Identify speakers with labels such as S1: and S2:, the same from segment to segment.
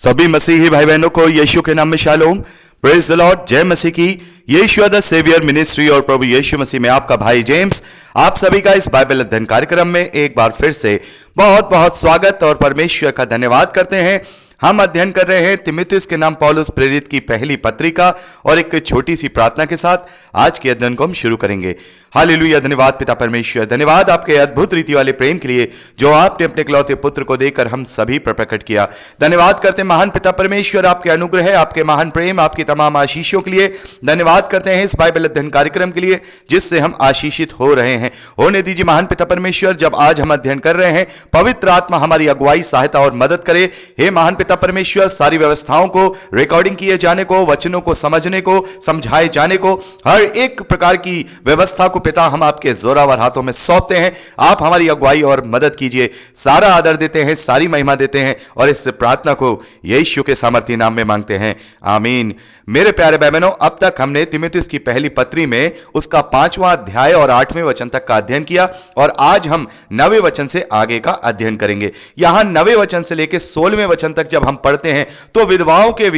S1: सभी मसीही भाई बहनों को यीशु के नाम में शालोम, प्रेज द लॉर्ड, जय मसीह की। यीशु द सेवियर मिनिस्ट्री और प्रभु यीशु मसीह में आपका भाई जेम्स आप सभी का इस बाइबल अध्ययन कार्यक्रम में एक बार फिर से बहुत बहुत स्वागत और परमेश्वर का धन्यवाद करते हैं। हम अध्ययन कर रहे हैं तीमुथियुस के नाम पौलुस प्रेरित की पहली पत्रिका और एक छोटी सी प्रार्थना के साथ आज के अध्ययन को हम शुरू करेंगे। हालेलुया, धन्यवाद पिता परमेश्वर, धन्यवाद आपके अद्भुत रीति वाले प्रेम के लिए जो आपने अपने इकलौते पुत्र को देकर हम सभी पर प्रकट किया। धन्यवाद करते हैं महान पिता परमेश्वर आपके अनुग्रह है, आपके महान प्रेम, आपकी तमाम आशीषों के लिए। धन्यवाद करते हैं इस बाइबल अध्ययन कार्यक्रम के लिए जिससे हम आशीषित हो रहे हैं। होने दीजिए महान पिता परमेश्वर, जब आज हम अध्ययन कर रहे हैं पवित्र आत्मा हमारी अगुवाई, सहायता और मदद करे। हे महान पिता परमेश्वर, सारी व्यवस्थाओं को, रिकॉर्डिंग किए जाने को, वचनों को समझने को, समझाए जाने को, हर एक प्रकार की व्यवस्था को पिता हम आपके जोरावर हाथों में सौंपते हैं। आप हमारी अगुवाई और मदद कीजिए। सारा आदर देते हैं, सारी महिमा देते हैं और इस प्रार्थना को यीशु के सामर्थी नाम में मांगते हैं, आमीन। मेरे प्यारे भाई बहनों, अब तक हमने तीमुथियुस की पहली पत्री में उसका 5वां अध्याय और 8वें वचन तक का अध्ययन किया और आज हम 9वें वचन से आगे का अध्ययन करेंगे। यहां 9वें वचन से लेकर 16वें वचन तक जब हम पढ़ते हैं तो विधवाओं के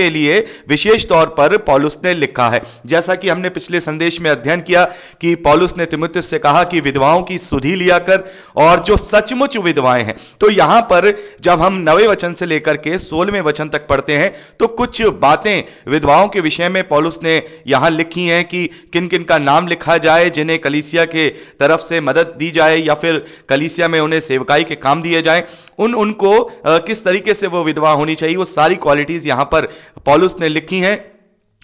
S1: लिए विशेष तौर पर पौलुस ने लिखा है। जैसा कि हमने पिछले संदेश में अध्ययन किया कि पौलुस ने तीमुथियुस से कहा कि विधवाओं की सुधि लिया कर, और जो सचमुच विधवाएं हैं। तो यहां पर जब हम 9वें वचन से लेकर के 16वें वचन तक पढ़ते हैं तो कुछ बातें विधवाओं के विषय में पौलुस ने यहां लिखी हैं कि किन किन का नाम लिखा जाए, जिन्हें कलीसिया के तरफ से मदद दी जाए या फिर कलीसिया में उन्हें सेवकाई के काम दिए जाए, उनको किस तरीके से वो विधवा होनी चाहिए, वो सारी क्वालिटीज यहां पर पौलुस ने लिखी हैं।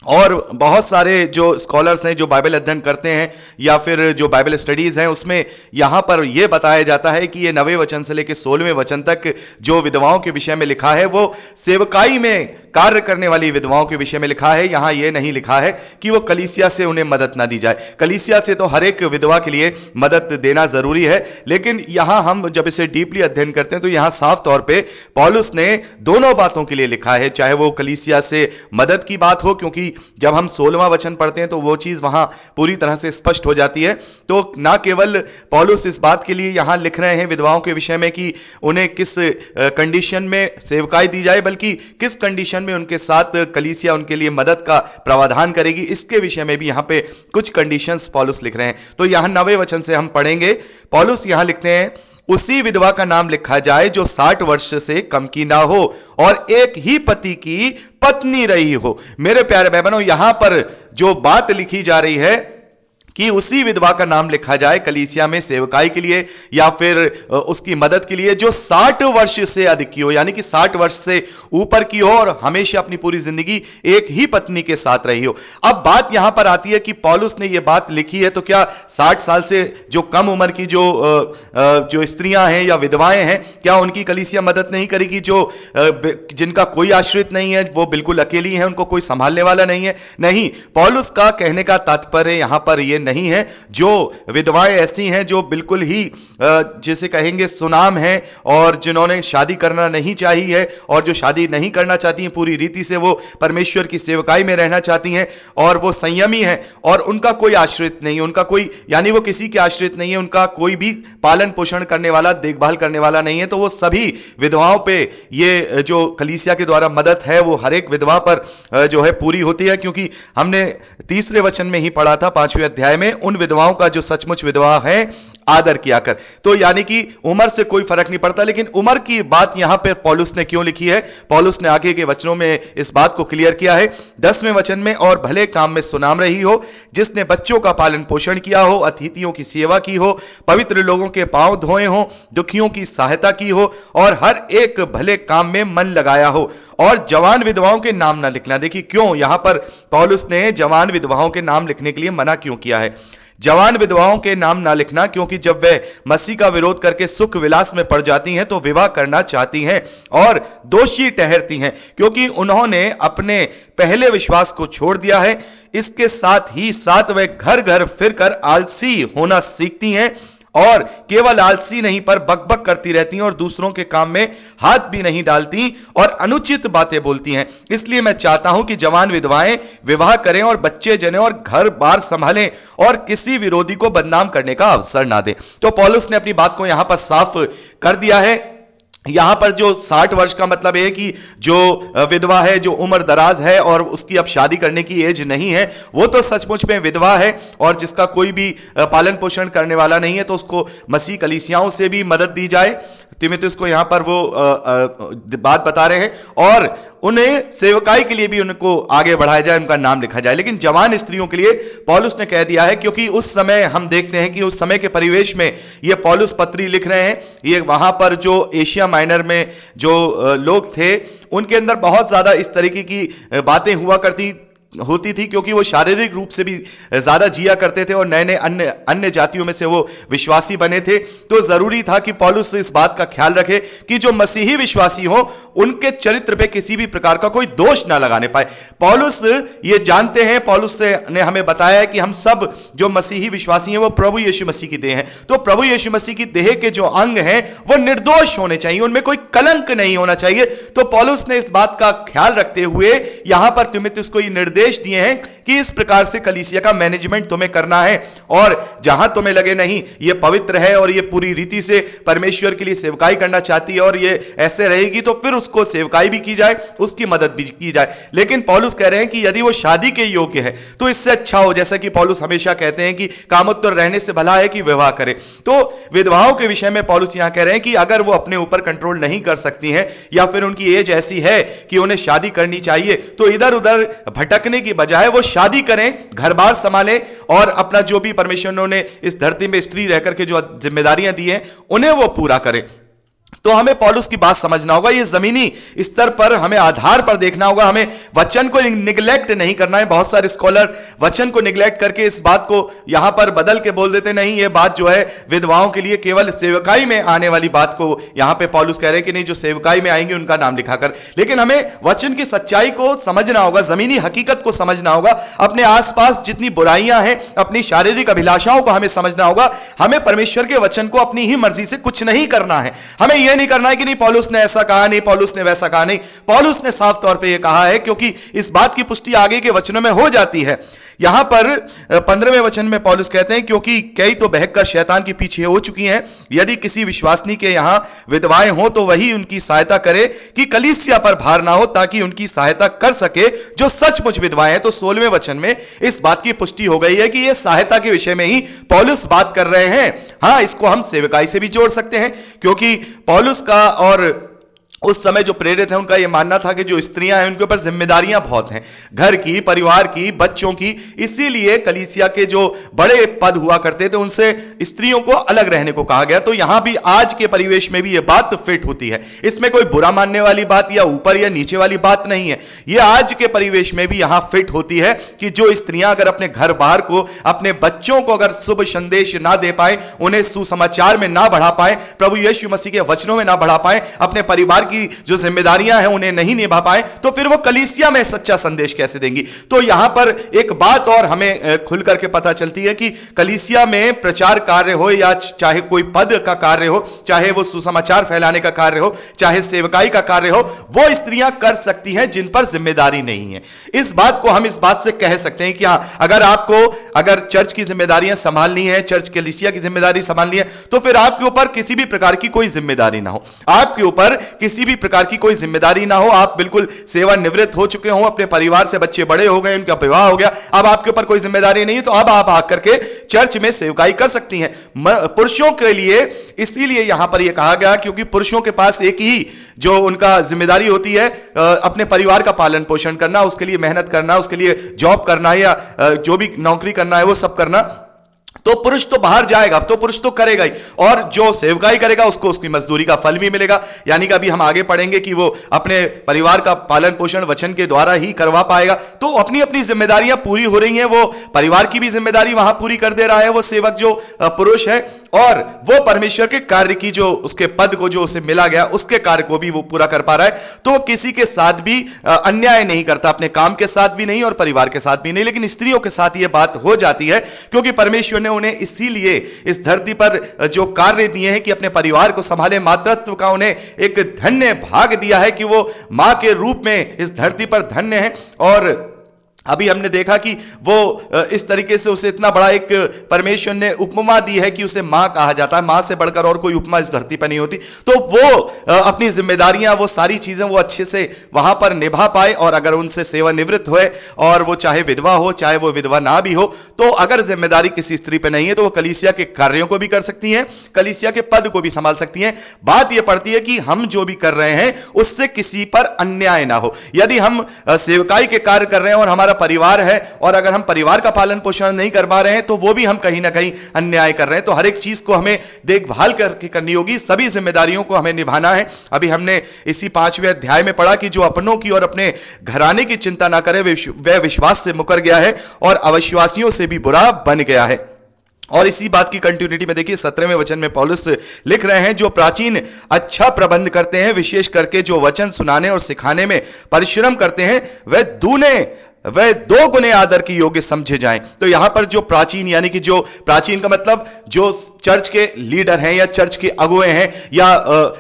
S1: और बहुत सारे जो स्कॉलर्स हैं जो बाइबल अध्ययन करते हैं या फिर जो बाइबल स्टडीज हैं उसमें यहां पर यह बताया जाता है कि ये 9वें वचन से लेकर 16वें वचन तक जो विधवाओं के विषय में लिखा है वो सेवकाई में कार्य करने वाली विधवाओं के विषय में लिखा है। यहां यह नहीं लिखा है कि वो कलीसिया से उन्हें मदद ना दी जाए। कलीसिया से तो हर एक विधवा के लिए मदद देना जरूरी है, लेकिन यहां हम जब इसे डीपली अध्ययन करते हैं तो यहां साफ तौर पे पौलुस ने दोनों बातों के लिए लिखा है, चाहे वो कलीसिया से मदद की बात हो, क्योंकि जब हम 16वां वचन पढ़ते हैं तो वो चीज वहां पूरी तरह से स्पष्ट हो जाती है। तो ना केवल पौलुस इस बात के लिए यहां लिख रहे हैं विधवाओं के विषय में कि उन्हें किस कंडीशन में सेवकाई दी जाए, बल्कि किस कंडीशन में उनके साथ कलीसिया उनके लिए मदद का प्रावधान करेगी, इसके विषय में भी यहां पे कुछ कंडीशंस पौलुस लिख रहे हैं। तो यहां 9वें वचन से हम पढ़ेंगे। पौलुस यहां लिखते हैं, उसी विधवा का नाम लिखा जाए जो 60 वर्ष से कम की ना हो और एक ही पति की पत्नी रही हो। मेरे प्यारे भाई बहनों, यहां पर जो बात लिखी जा रही है कि उसी विधवा का नाम लिखा जाए कलीसिया में सेवकाई के लिए या फिर उसकी मदद के लिए जो 60 वर्ष से अधिक की हो, यानी कि 60 वर्ष से ऊपर की हो और हमेशा अपनी पूरी जिंदगी एक ही पत्नी के साथ रही हो। अब बात यहां पर आती है कि पौलुस ने यह बात लिखी है तो क्या 60 साल से जो कम उम्र की जो स्त्रियां हैं या विधवाएं हैं, क्या उनकी कलीसिया मदद नहीं करेगी? जिनका कोई आश्रित नहीं है, वो बिल्कुल अकेली हैं, उनको कोई संभालने वाला नहीं है? नहीं, पौलुस का कहने का तात्पर्य यहां पर यह नहीं है। जो विधवाएं ऐसी हैं जो बिल्कुल ही जिसे कहेंगे सुनाम है और जिन्होंने शादी करना नहीं चाहिए है और जो शादी नहीं करना चाहती हैं, पूरी रीति से वो परमेश्वर की सेवकाई में रहना चाहती हैं और वो संयमी हैं और उनका कोई आश्रित नहीं है, उनका कोई, यानी वो किसी के आश्रित नहीं है, उनका कोई भी पालन पोषण करने वाला, देखभाल करने वाला नहीं है। तो वो सभी विधवाओं पे ये जो कलीसिया के द्वारा मदद है वो हर एक विधवा पर जो है पूरी होती है, क्योंकि हमने 3रे वचन में ही पढ़ा था 5वें अध्याय में उन विधवाओं का जो सचमुच विधवा है आदर किया कर। तो यानी कि उम्र से कोई फर्क नहीं पड़ता, लेकिन उम्र की बात यहां पे पौलुस ने क्यों लिखी है? पौलुस ने आगे के वचनों में इस बात को क्लियर किया है। 10वें वचन में, और भले काम में सुनाम रही हो, जिसने बच्चों का पालन पोषण किया हो, अतिथियों की सेवा की हो, पवित्र लोगों के पांव धोए हो, दुखियों की सहायता की हो और हर एक भले काम में मन लगाया हो। और जवान विधवाओं के नाम ना लिखना। देखिए क्यों यहां पर पौलुस ने जवान विधवाओं के नाम लिखने के लिए मना क्यों किया है? जवान विधवाओं के नाम ना लिखना क्योंकि जब वे मसीह का विरोध करके सुख विलास में पड़ जाती हैं तो विवाह करना चाहती हैं और दोषी ठहरती हैं, क्योंकि उन्होंने अपने पहले विश्वास को छोड़ दिया है। इसके साथ ही साथ वे घर घर फिरकर आलसी होना सीखती हैं और केवल आलसी नहीं पर बकबक करती रहती हैं और दूसरों के काम में हाथ भी नहीं डालती और अनुचित बातें बोलती हैं। इसलिए मैं चाहता हूं कि जवान विधवाएं विवाह करें और बच्चे जनें और घर बार संभालें और किसी विरोधी को बदनाम करने का अवसर ना दें। तो पौलुस ने अपनी बात को यहां पर साफ कर दिया है यहां पर जो 60 वर्ष का मतलब है कि जो विधवा है, जो उम्र दराज है और उसकी अब शादी करने की एज नहीं है, वो तो सचमुच में विधवा है और जिसका कोई भी पालन पोषण करने वाला नहीं है, तो उसको मसीह कलीसियाओं से भी मदद दी जाए। तीमुथियुस को यहां पर वो बात बता रहे हैं और उन्हें सेवकाई के लिए भी उनको आगे बढ़ाया जाए, उनका नाम लिखा जाए। लेकिन जवान स्त्रियों के लिए पौलुस ने कह दिया है, क्योंकि उस समय हम देखते हैं कि उस समय के परिवेश में ये पौलुस पत्री लिख रहे हैं, ये वहां पर जो एशिया माइनर में जो लोग थे उनके अंदर बहुत ज्यादा इस तरीके की बातें हुआ करती होती थी, क्योंकि वो शारीरिक रूप से भी ज्यादा जिया करते थे और नए नए अन्य जातियों में से वो विश्वासी बने थे। तो जरूरी था कि पौलुस इस बात का ख्याल रखे कि जो मसीही विश्वासी हो उनके चरित्र पे किसी भी प्रकार का कोई दोष ना लगाने पाए। पौलुस ये जानते हैं, पौलुस ने हमें बताया है कि हम सब जो मसीही विश्वासी हैं वो प्रभु यीशु मसीह की देह हैं। तो प्रभु यीशु मसीह की देह के जो अंग हैं वो निर्दोष होने चाहिए, उनमें कोई कलंक नहीं होना चाहिए। तो पौलुस ने इस बात का ख्याल रखते हुए यहां पर तीमुथियुस को ये निर्देश दिए हैं कि इस प्रकार से कलीसिया का मैनेजमेंट तुम्हें करना है और जहां तुम्हें लगे नहीं ये पवित्र है और ये पूरी रीति से परमेश्वर के लिए सेवकाई करना चाहती है और ये ऐसे रहेगी, तो फिर उसको सेवकाई भी की जाए, उसकी मदद भी की जाए। लेकिन पौलुस कह रहे हैं कि यदि वो शादी के योग्य है तो इससे अच्छा हो, जैसा कि पौलुस हमेशा कहते हैं कि कामोत्तर रहने से भला है कि विवाह करे। तो विधवाओं के विषय में पौलुस यहां कह रहे हैं कि अगर वो अपने ऊपर कंट्रोल नहीं कर सकती हैं या फिर उनकी एज ऐसी है कि उन्हें शादी करनी चाहिए, तो इधर उधर भटकने की बजाय वो शादी करें, घर बार संभालें और अपना जो भी परमेश्वर ने इस धरती में स्त्री रहकर के जो जिम्मेदारियां दी हैं उन्हें वो पूरा करें। तो हमें पौलुस की बात समझना होगा, ये जमीनी स्तर पर हमें आधार पर देखना होगा, हमें वचन को निगलेक्ट नहीं करना है। बहुत सारे स्कॉलर वचन को निगलेक्ट करके इस बात को यहां पर बदल के बोल देते, नहीं ये बात जो है विधवाओं के लिए केवल सेवकाई में आने वाली बात को यहां पे पौलुस कह रहे हैं कि नहीं, जो सेवकाई में आएंगे उनका नाम लिखाकर। लेकिन हमें वचन की सच्चाई को समझना होगा, जमीनी हकीकत को समझना होगा, अपने आसपास जितनी बुराइयां हैं, अपनी शारीरिक अभिलाषाओं को हमें समझना होगा। हमें परमेश्वर के वचन को अपनी ही मर्जी से कुछ नहीं करना है। हमें यह नहीं करना है कि नहीं पौलुस ने ऐसा कहा, नहीं पौलुस ने वैसा कहा, नहीं, पौलुस ने साफ तौर पे यह कहा है, क्योंकि इस बात की पुष्टि आगे के वचनों में हो जाती है। यहां पर 15वें वचन में पौलुस कहते हैं, क्योंकि कई तो बहकर शैतान के पीछे हो चुकी हैं, यदि किसी विश्वासनी के यहां विधवाएं हो तो वही उनकी सहायता करे कि कलीसिया पर भार ना हो, ताकि उनकी सहायता कर सके जो सचमुच विधवाएं हैं। तो 16वें वचन में इस बात की पुष्टि हो गई है कि यह सहायता के विषय में ही पौलुस बात कर रहे हैं। हां, इसको हम सेवकाई से भी जोड़ सकते हैं, क्योंकि पौलुस का और उस समय जो प्रेरित है उनका यह मानना था कि जो स्त्रियां हैं उनके ऊपर जिम्मेदारियां बहुत हैं, घर की, परिवार की, बच्चों की। इसीलिए कलीसिया के जो बड़े पद हुआ करते थे उनसे स्त्रियों को अलग रहने को कहा गया। तो यहां भी आज के परिवेश में भी यह बात फिट होती है, इसमें कोई बुरा मानने वाली बात या ऊपर या नीचे वाली बात नहीं है। यह आज के परिवेश में भी यहां फिट होती है कि जो स्त्रियां अगर अपने घर बार को, अपने बच्चों को अगर शुभ संदेश ना दे पाए, उन्हें सुसमाचार में ना बढ़ा पाए, प्रभु यीशु मसीह के वचनों में ना बढ़ा पाए, अपने परिवार की जो जिम्मेदारियां हैं उन्हें नहीं निभा पाए, तो फिर वो कलीसिया में सच्चा संदेश कैसे देंगी। तो यहां पर एक बात और हमें खुल करके पता चलती है कि कलीसिया में प्रचार कार्य हो या चाहे कोई पद का कार्य हो, चाहे वो सुसमाचार फैलाने का कार्य हो, चाहे सेवकाई का कार्य हो, वो स्त्रियां कर सकती हैं जिन पर जिम्मेदारी नहीं है। इस बात को हम इस बात से कह सकते हैं कि हां, अगर चर्च की जिम्मेदारियां संभालनी है, चर्च कलीसिया की जिम्मेदारी संभालनी है, तो फिर आपके ऊपर किसी भी प्रकार की कोई जिम्मेदारी ना हो, आपके ऊपर किसी भी प्रकार की कोई जिम्मेदारी ना हो, आप बिल्कुल सेवानिवृत्त हो चुके हो, अपने परिवार से बच्चे बड़े हो गए, उनका विवाह हो गया, अब आपके ऊपर कोई जिम्मेदारी नहीं है, तो अब आप आकर के चर्च में सेवकाई कर सकती हैं। पुरुषों के लिए इसीलिए यहां पर यह कहा गया क्योंकि पुरुषों के पास एक ही जो उनका जिम्मेदारी होती है, अपने परिवार का पालन पोषण करना, उसके लिए मेहनत करना, उसके लिए जॉब करना या जो भी नौकरी करना है वो सब करना। तो पुरुष तो बाहर जाएगा, तो पुरुष तो करेगा ही, और जो सेवकाई करेगा उसको उसकी मजदूरी का फल भी मिलेगा। यानी कि अभी हम आगे पढ़ेंगे कि वो अपने परिवार का पालन पोषण वचन के द्वारा ही करवा पाएगा। तो अपनी अपनी जिम्मेदारियां पूरी हो रही हैं, वो परिवार की भी जिम्मेदारी वहां पूरी कर दे रहा है वो सेवक जो पुरुष है, और वो परमेश्वर के कार्य की जो उसके पद को जो उसे मिला गया उसके कार्य को भी वो पूरा कर पा रहा है। तो किसी के साथ भी अन्याय नहीं करता, अपने काम के साथ भी नहीं और परिवार के साथ भी नहीं। लेकिन स्त्रियों के साथ यह बात हो जाती है क्योंकि परमेश्वर ने उन्हें इसीलिए इस धरती पर जो कार्य दिए हैं कि अपने परिवार को संभाले, मातृत्व का उन्हें एक धन्य भाग दिया है कि वो मां के रूप में इस धरती पर धन्य है। और अभी हमने देखा कि वो इस तरीके से उसे इतना बड़ा एक परमेश्वर ने उपमा दी है कि उसे मां कहा जाता है, मां से बढ़कर और कोई उपमा इस धरती पर नहीं होती। तो वो अपनी जिम्मेदारियां, वो सारी चीजें वो अच्छे से वहां पर निभा पाए, और अगर उनसे सेवानिवृत्त हुए और वो चाहे विधवा हो चाहे वो विधवा ना भी हो, तो अगर जिम्मेदारी किसी स्त्री पर नहीं है तो वो कलीसिया के कार्यों को भी कर सकती हैं, कलीसिया के पद को भी संभाल सकती हैं। बात यह पड़ती है कि हम जो भी कर रहे हैं उससे किसी पर अन्याय ना हो। यदि हम सेवकाई के कार्य कर रहे हैं और हमारा परिवार है, और अगर हम परिवार का पालन पोषण नहीं कर पा रहे हैं तो वो भी हम कहीं ना कहीं अन्याय कर रहे हैं। तो हर एक चीज को हमें देखभाल करके करनी होगी, सभी जिम्मेदारियों को हमें निभाना है। अभी हमने इसी 5वें अध्याय में पढ़ा कि जो अपनों की और अपने घराने की चिंता ना करे वह विश्वास से मुकर गया है और अविश्वासियों से भी बुरा बन गया है। और इसी बात की कंटिन्यूटी में देखिए 17वें वचन में पौलुस लिख रहे हैं, जो प्राचीन अच्छा प्रबंध करते हैं, विशेष करके जो वचन सुनाने और सिखाने में परिश्रम करते हैं, वह दो गुने आदर की योग्य समझे जाएं। तो यहां पर जो प्राचीन, यानी कि जो प्राचीन का मतलब जो चर्च के लीडर हैं या चर्च के अगुए हैं या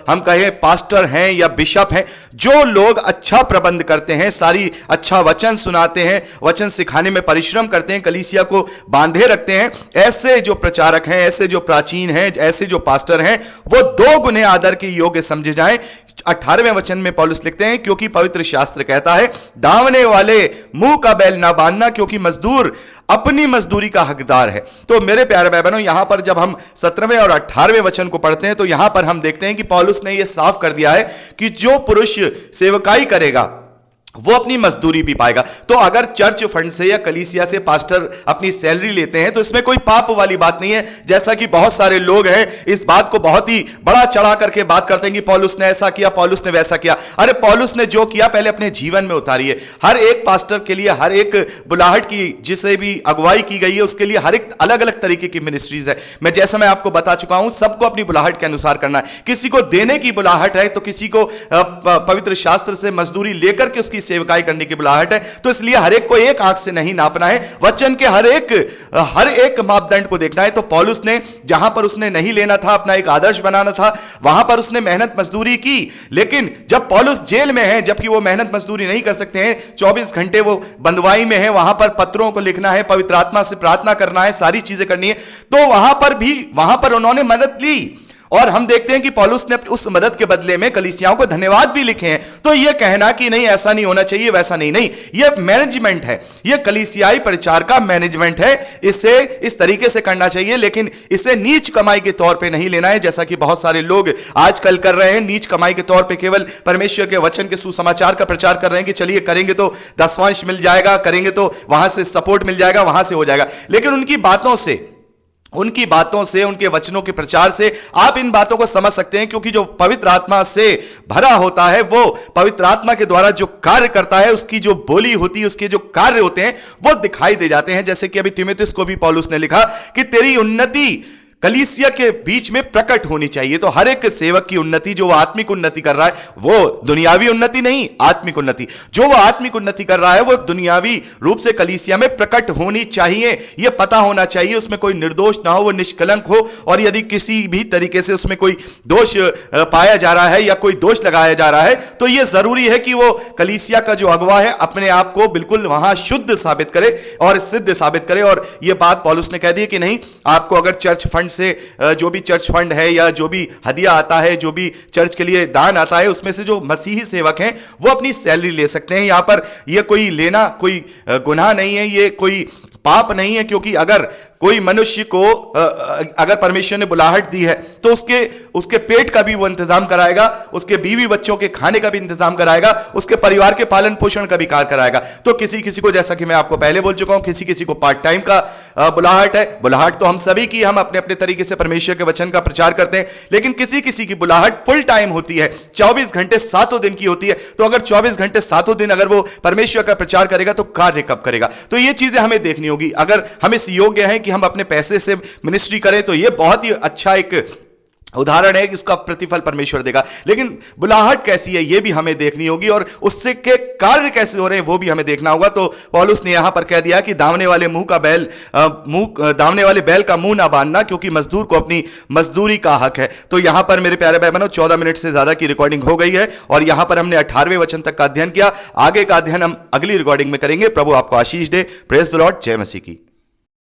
S1: हम कहें पास्टर हैं या बिशप हैं, जो लोग अच्छा प्रबंध करते हैं, सारी अच्छा वचन सुनाते हैं, वचन सिखाने में परिश्रम करते हैं, कलीसिया को बांधे रखते हैं, ऐसे जो प्रचारक हैं, ऐसे जो प्राचीन हैं, ऐसे जो पास्टर हैं, वो दो गुने आदर के योग्य समझे जाएं। 18वें वचन में पौलुस लिखते हैं, क्योंकि पवित्र शास्त्र कहता है, दावने वाले मुंह का बैल ना बांधना, क्योंकि मजदूर अपनी मजदूरी का हकदार है। तो मेरे प्यारे भाई बहनों, यहां पर जब हम 17वें और 18वें वचन को पढ़ते हैं तो यहां पर हम देखते हैं कि पौलुस ने यह साफ कर दिया है कि जो पुरुष सेवकाई करेगा वो अपनी मजदूरी भी पाएगा। तो अगर चर्च फंड से या कलीसिया से पास्टर अपनी सैलरी लेते हैं तो इसमें कोई पाप वाली बात नहीं है, जैसा कि बहुत सारे लोग हैं इस बात को बहुत ही बड़ा चढ़ा करके बात करते हैं कि पौलुस ने ऐसा किया, पौलुस ने वैसा किया। अरे पौलुस ने जो किया पहले अपने जीवन में उतारिए। हर एक पास्टर के लिए, हर एक बुलाहट की जिसे भी अगुवाई की गई है उसके लिए हर एक अलग अलग तरीके की मिनिस्ट्रीज है। मैं आपको बता चुका हूं, सबको अपनी बुलाहट के अनुसार करना है। किसी को देने की बुलाहट है तो किसी को पवित्र शास्त्र से मजदूरी लेकर के उसकी सेवकाई करने की बुलाहट है। तो इसलिए हर एक को एक आंख से नहीं नापना है, वचन के हर एक मापदंड को देखना है। तो पौलुस ने जहां पर उसने नहीं लेना था, अपना एक आदर्श बनाना था, वहां पर उसने मेहनत मजदूरी की। लेकिन जब पौलुस जेल में है, जबकि वो मेहनत मजदूरी नहीं कर सकते हैं, 24 घंटे वो बंदवाई में है, वहां पर पत्रों को लिखना है, पवित्र आत्मा से प्रार्थना करना है, सारी चीजें करनी है, तो वहां पर उन्होंने मदद ली। और हम देखते हैं कि पौलुस ने उस मदद के बदले में कलीसियाओं को धन्यवाद भी लिखे हैं। तो यह कहना कि नहीं ऐसा नहीं होना चाहिए, वैसा नहीं, यह मैनेजमेंट है, यह कलीसियाई प्रचार का मैनेजमेंट है। इसे इस तरीके से करना चाहिए, लेकिन इसे नीच कमाई के तौर पे नहीं लेना है, जैसा कि बहुत सारे लोग आजकल कर रहे हैं। नीच कमाई के तौर पे केवल परमेश्वर के वचन के सुसमाचार का प्रचार कर रहे हैं कि चलिए करेंगे तो दसवांश मिल जाएगा, करेंगे तो वहां से सपोर्ट मिल जाएगा, वहां से हो जाएगा। लेकिन उनकी बातों से, उनके वचनों के प्रचार से आप इन बातों को समझ सकते हैं, क्योंकि जो पवित्र आत्मा से भरा होता है वो पवित्र आत्मा के द्वारा जो कार्य करता है, उसकी जो बोली होती है, उसके जो कार्य होते हैं वो दिखाई दे जाते हैं। जैसे कि अभी तीमुथियुस को भी पौलुस ने लिखा कि तेरी उन्नति कलीसिया के बीच में प्रकट होनी चाहिए। तो हर एक सेवक की उन्नति, जो वो आत्मिक उन्नति कर रहा है, वो दुनियावी उन्नति नहीं, आत्मिक उन्नति, जो वो आत्मिक उन्नति कर रहा है वो दुनियावी रूप से कलीसिया में प्रकट होनी चाहिए। यह पता होना चाहिए उसमें कोई निर्दोष ना हो, वो निष्कलंक हो, और यदि किसी भी तरीके से उसमें कोई दोष पाया जा रहा है या कोई दोष लगाया जा रहा है तो यह जरूरी है कि वो कलीसिया का जो अगवा है अपने आप को बिल्कुल वहां शुद्ध साबित करे और सिद्ध साबित करे। और यह बात पौलुस ने कह दी कि नहीं, आपको अगर चर्च फंड से जो भी चर्च फंड है या जो भी हदिया आता है, जो भी चर्च के लिए दान आता है, उसमें से जो मसीही सेवक हैं वो अपनी सैलरी ले सकते हैं। यहां पर यह कोई लेना कोई गुनाह नहीं है, यह कोई पाप नहीं है, क्योंकि अगर कोई मनुष्य को अगर परमेश्वर ने बुलाहट दी है तो उसके पेट का भी वो इंतजाम कराएगा, उसके बीवी बच्चों के खाने का भी इंतजाम कराएगा, उसके परिवार के पालन पोषण का भी कार्य कराएगा। तो किसी को, जैसा कि मैं आपको पहले बोल चुका हूं, किसी को पार्ट टाइम का बुलाहट है। बुलाहट तो हम सभी की, हम अपने अपने तरीके से परमेश्वर के वचन का प्रचार करते हैं, लेकिन किसी की बुलाहट फुल टाइम होती है, 24 घंटे 7 दिन की होती है। तो अगर 24 घंटे 7 दिन अगर वो परमेश्वर का प्रचार करेगा तो कार्य कब करेगा? तो ये चीजें हमें देखनी होगी। अगर हम इस योग्य हैं कि हम अपने पैसे से मिनिस्ट्री करें तो यह बहुत ही अच्छा एक उदाहरण है कि उसका प्रतिफल परमेश्वर देगा, लेकिन बुलाहट कैसी है यह भी हमें देखनी होगी, और उससे के कार्य कैसे हो रहे हैं वो भी हमें देखना होगा। तो पौलुस ने यहां पर कह दिया कि दावने वाले दावने वाले बैल का मुंह ना बांधना, क्योंकि मजदूर को अपनी मजदूरी का हक है। तो यहां पर मेरे प्यारे भाई बहनों 14 मिनट से ज्यादा की रिकॉर्डिंग हो गई है, और यहां पर हमने 18वें वचन तक का अध्ययन किया। आगे का अध्ययन हम अगली रिकॉर्डिंग में करेंगे। प्रभु आपको आशीष दे। Praise the Lord. जय मसीह की।